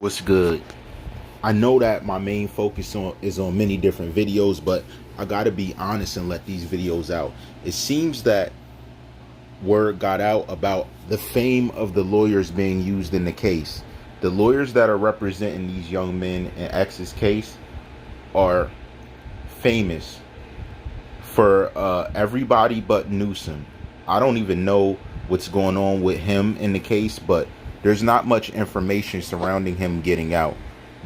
What's good? I know that my main focus is on many different videos, but I gotta be honest and let these videos out. It seems that word got out about the fame of the lawyers being used in the case. The lawyers that are representing these young men in X's case are famous for everybody but Newsom. I don't even know what's going on with him in the case, but there's not much information surrounding him getting out.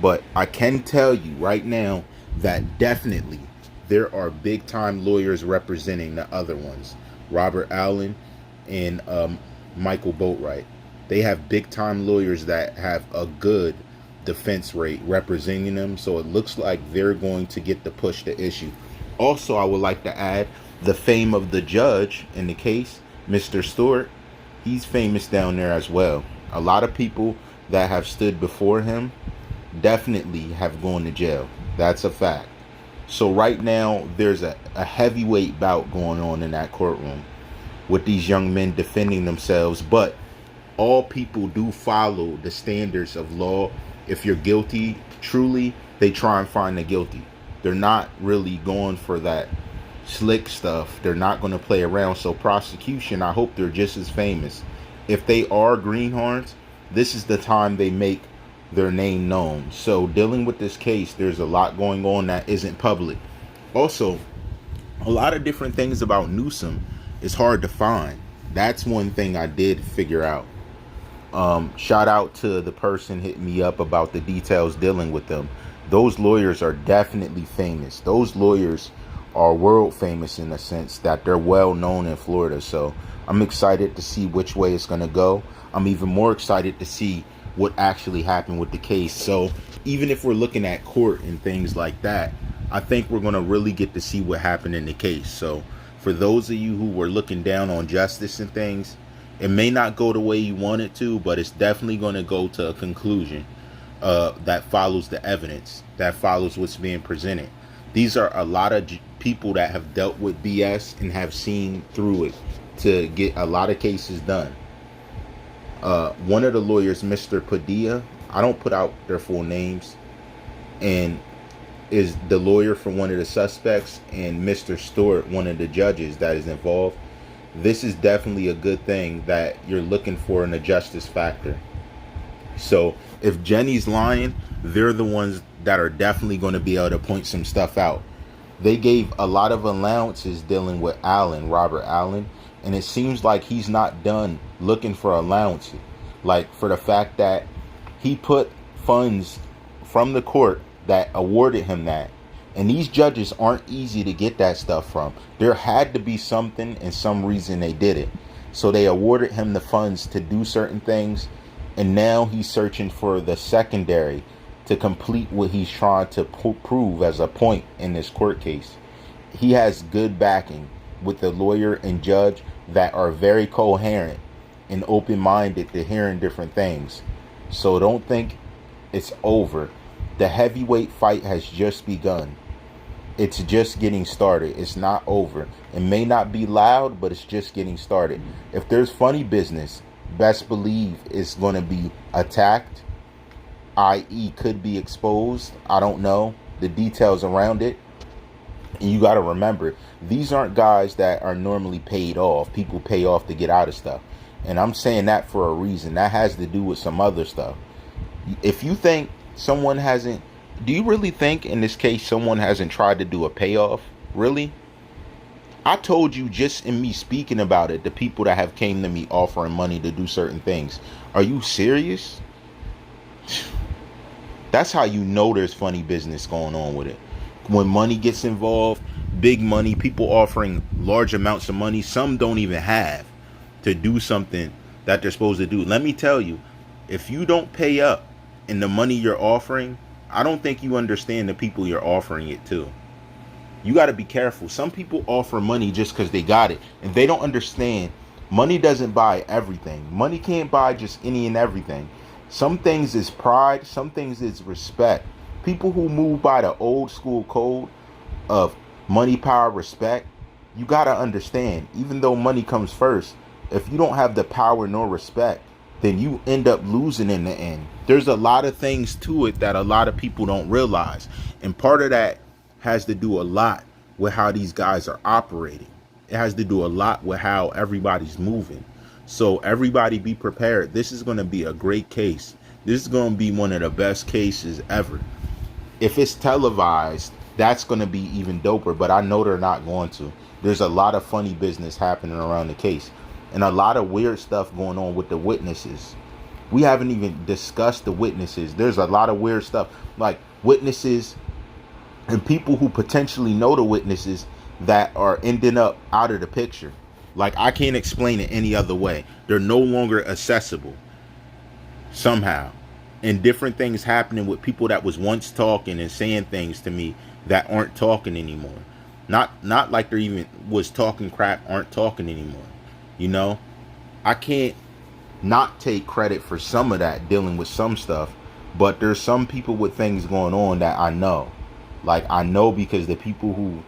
But I can tell you right now that definitely there are big time lawyers representing the other ones, Robert Allen and Michael Boatwright. They have big time lawyers that have a good defense rate representing them, so it looks like they're going to get to push the issue. Also, I would like to add the fame of the judge in the case, Mr. Stewart. He's famous down there as well. A lot of people that have stood before him definitely have gone to jail. That's a fact. So right now, there's a heavyweight bout going on in that courtroom with these young men defending themselves. But all people do follow the standards of law. If you're guilty, truly, they try and find the guilty. They're not really going for that slick stuff. They're not going to play around. So prosecution, I hope they're just as famous. If they are greenhorns, this is the time they make their name known. So dealing with this case, there's a lot going on that isn't public. Also, a lot of different things about Newsom is hard to find. That's one thing I did figure out. Shout out to the person hitting me up about the details dealing with them. Those lawyers are definitely famous. Those lawyers are world famous in a sense that they're well known in Florida. So I'm excited to see which way it's going to go. I'm even more excited to see what actually happened with the case. So even if we're looking at court and things like that, I think we're going to really get to see what happened in the case. So for those of you who were looking down on justice and things, it may not go the way you want it to, but it's definitely going to go to a conclusion that follows the evidence, that follows what's being presented. These are a lot of people that have dealt with BS and have seen through it to get a lot of cases done. One of the lawyers, Mr. Padilla, I don't put out their full names, and is the lawyer for one of the suspects, and Mr. Stewart, one of the judges that is involved. This is definitely a good thing that you're looking for in a justice factor. So if Jenny's lying, they're the ones that are definitely going to be able to point some stuff out. They gave a lot of allowances dealing with Allen, Robert Allen, and it seems like he's not done looking for allowances. Like for the fact that he put funds from the court that awarded him that. And these judges aren't easy to get that stuff from. There had to be something and some reason they did it. So they awarded him the funds to do certain things. And now he's searching for the secondary to complete what he's trying to prove as a point in this court case. He has good backing with the lawyer and judge that are very coherent and open-minded to hearing different things. So don't think it's over. The heavyweight fight has just begun. It's just getting started. It's not over. It may not be loud, but it's just getting started. If there's funny business, best believe it's going to be attacked, i.e. could be exposed. I don't know the details around it. And you got to remember, these aren't guys that are normally paid off. People pay off to get out of stuff. And I'm saying that for a reason. That has to do with some other stuff. If you think someone hasn't, do you really think in this case someone hasn't tried to do a payoff? Really? I told you just in me speaking about it, the people that have came to me offering money to do certain things. Are you serious? That's how you know there's funny business going on with it. When money gets involved, big money, people offering large amounts of money, some don't even have to do something that they're supposed to do. Let me tell you, if you don't pay up in the money you're offering, I don't think you understand the people you're offering it to. You got to be careful. Some people offer money just because they got it, and they don't understand money doesn't buy everything. Money can't buy just any and everything. Some things is pride, some things is respect. People who move by the old school code of money, power, respect, you got to understand, even though money comes first, if you don't have the power nor respect, then you end up losing in the end. There's a lot of things to it that a lot of people don't realize. And part of that has to do a lot with how these guys are operating. It has to do a lot with how everybody's moving. So everybody be prepared. This is going to be a great case. This is going to be one of the best cases ever. If it's televised, that's going to be even doper, but I know they're not going to. There's a lot of funny business happening around the case and a lot of weird stuff going on with the witnesses. We haven't even discussed the witnesses. There's a lot of weird stuff, like witnesses and people who potentially know the witnesses that are ending up out of the picture. Like, I can't explain it any other way. They're no longer accessible somehow. And different things happening with people that was once talking and saying things to me that aren't talking anymore. Not like they're even was talking crap, aren't talking anymore. You know, I can't not take credit for some of that, dealing with some stuff, but there's some people with things going on that I know. Like, I know because the people who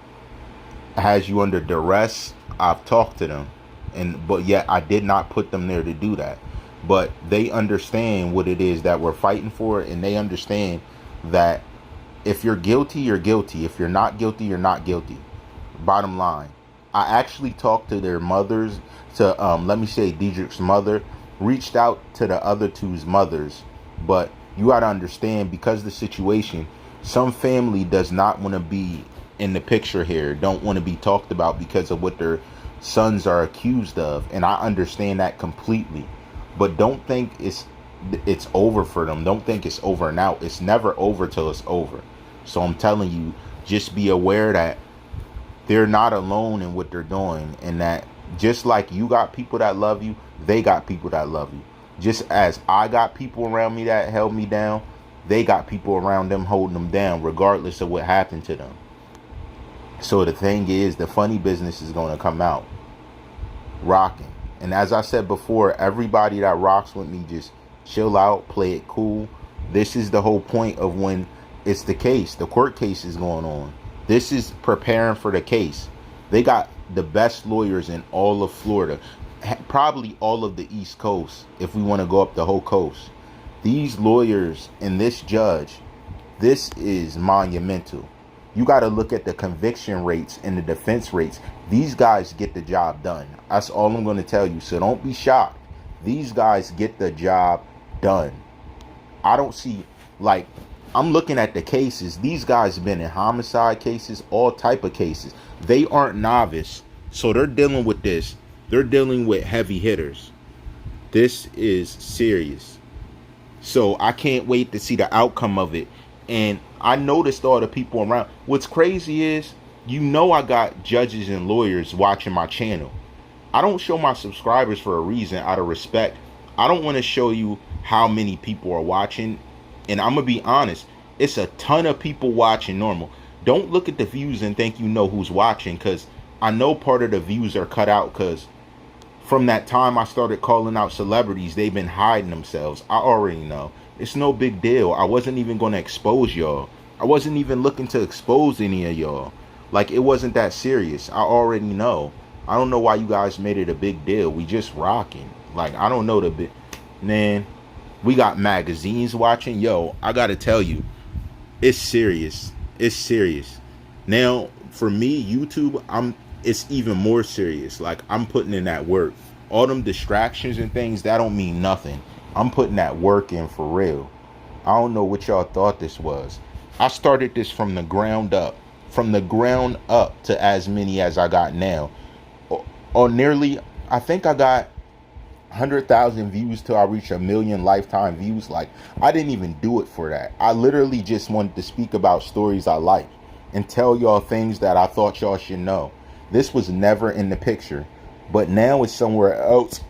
has you under duress, I've talked to them, but yet I did not put them there to do that. But they understand what it is that we're fighting for, and they understand that if you're guilty, you're guilty. If you're not guilty, you're not guilty. Bottom line. I actually talked to their mothers, to let me say Diedrich's mother, reached out to the other two's mothers, but you got to understand, because the situation, some family does not want to be in the picture here, don't want to be talked about because of what their sons are accused of, and I understand that completely. But don't think it's over for them. Don't think it's over and out. It's never over till it's over. So I'm telling you, just be aware that they're not alone in what they're doing, and that just like you got people that love you, they got people that love you. Just as I got people around me that held me down, they got people around them holding them down, regardless of what happened to them. So the thing is, the funny business is going to come out rocking. And as I said before, everybody that rocks with me, just chill out, play it cool. This is the whole point of when it's the case. The court case is going on. This is preparing for the case. They got the best lawyers in all of Florida, probably all of the East Coast, if we want to go up the whole coast. These lawyers and this judge, this is monumental. You got to look at the conviction rates and the defense rates. These guys get the job done. That's all I'm going to tell you. So don't be shocked. These guys get the job done. I don't see, like, I'm looking at the cases. These guys have been in homicide cases, all type of cases. They aren't novice. So they're dealing with this. They're dealing with heavy hitters. This is serious. So I can't wait to see the outcome of it. And I noticed all the people around. What's crazy is, you know, I got judges and lawyers watching my channel. I don't show my subscribers for a reason, out of respect. I don't want to show you how many people are watching. And I'm going to be honest, it's a ton of people watching normal. Don't look at the views and think you know who's watching, because I know part of the views are cut out, because from that time I started calling out celebrities, they've been hiding themselves. I already know. It's no big deal. I wasn't even going to expose y'all. I wasn't even looking to expose any of y'all. Like, it wasn't that serious. I already know. I don't know why you guys made it a big deal. We just rocking. Like, I don't know the bit. Man, we got magazines watching. Yo, I got to tell you, it's serious. It's serious. Now, for me, YouTube, it's even more serious. Like, I'm putting in that work. All them distractions and things, that don't mean nothing. I'm putting that work in for real. I don't know what y'all thought this was. I started this from the ground up. From the ground up to as many as I got now. Or nearly, I think I got 100,000 views till I reach 1 million lifetime views. Like, I didn't even do it for that. I literally just wanted to speak about stories I like and tell y'all things that I thought y'all should know. This was never in the picture, but now it's somewhere else.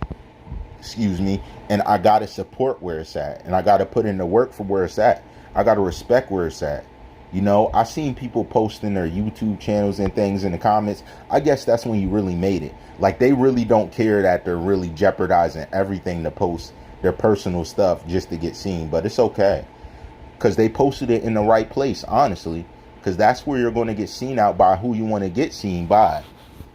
Excuse me. And I got to support where it's at. And I got to put in the work for where it's at. I got to respect where it's at. You know, I seen people posting their YouTube channels and things in the comments. I guess that's when you really made it. Like, they really don't care that they're really jeopardizing everything to post their personal stuff just to get seen. But it's okay, because they posted it in the right place, honestly. Because that's where you're going to get seen out by who you want to get seen by.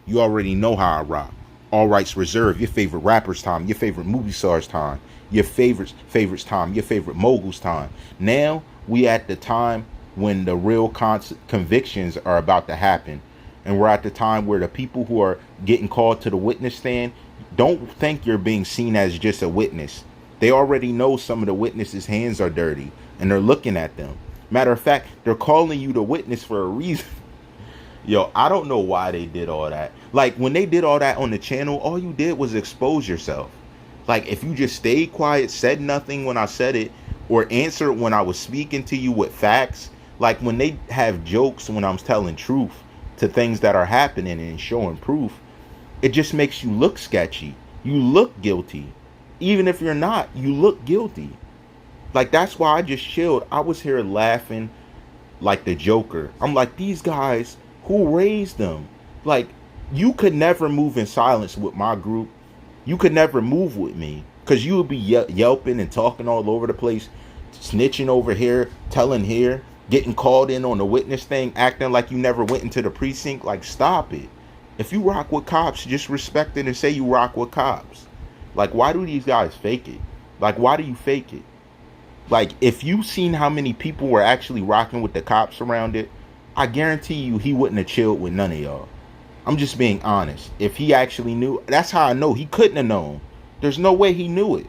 You already know how I rock. All rights reserved. Your favorite rapper's time. Your favorite movie star's time. your favorites time, your favorite mogul's time. Now we at the time when the real convictions are about to happen, and we're at the time where the people who are getting called to the witness stand, don't think you're being seen as just a witness. They already know some of the witnesses' hands are dirty, and they're looking at them. Matter of fact, they're calling you the witness for a reason. Yo, I don't know why they did all that. Like, when they did all that on the channel, all you did was expose yourself. Like, if you just stayed quiet, said nothing when I said it, or answered when I was speaking to you with facts, like when they have jokes when I'm telling truth to things that are happening and showing proof, it just makes you look sketchy. You look guilty. Even if you're not, you look guilty. Like, that's why I just chilled. I was here laughing like the Joker. I'm like, these guys, who raised them? Like, you could never move in silence with my group. You could never move with me, because you would be yelping and talking all over the place, snitching over here, telling here, getting called in on the witness thing, acting like you never went into the precinct. Like, stop it. If you rock with cops, just respect it and say you rock with cops. Like, why do these guys fake it? Like, why do you fake it? Like, if you seen how many people were actually rocking with the cops around it, I guarantee you he wouldn't have chilled with none of y'all. I'm just being honest. If he actually knew, that's how I know he couldn't have known. There's no way he knew it.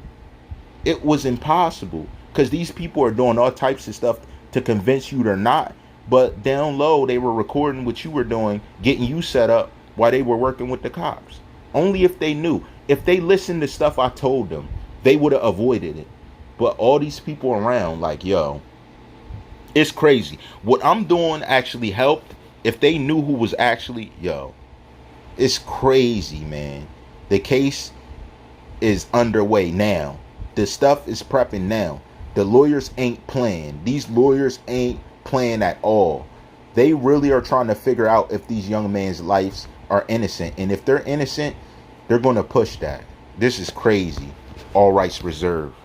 It was impossible, because these people are doing all types of stuff to convince you they're not. But down low, they were recording what you were doing, getting you set up while they were working with the cops. Only if they knew. If they listened to stuff I told them, they would have avoided it. But all these people around, like, yo, it's crazy. What I'm doing actually helped. If they knew who was actually, yo, it's crazy, man. The case is underway now. The stuff is prepping now. The lawyers ain't playing. These lawyers ain't playing at all. They really are trying to figure out if these young men's lives are innocent. And if they're innocent, they're going to push that. This is crazy. All rights reserved.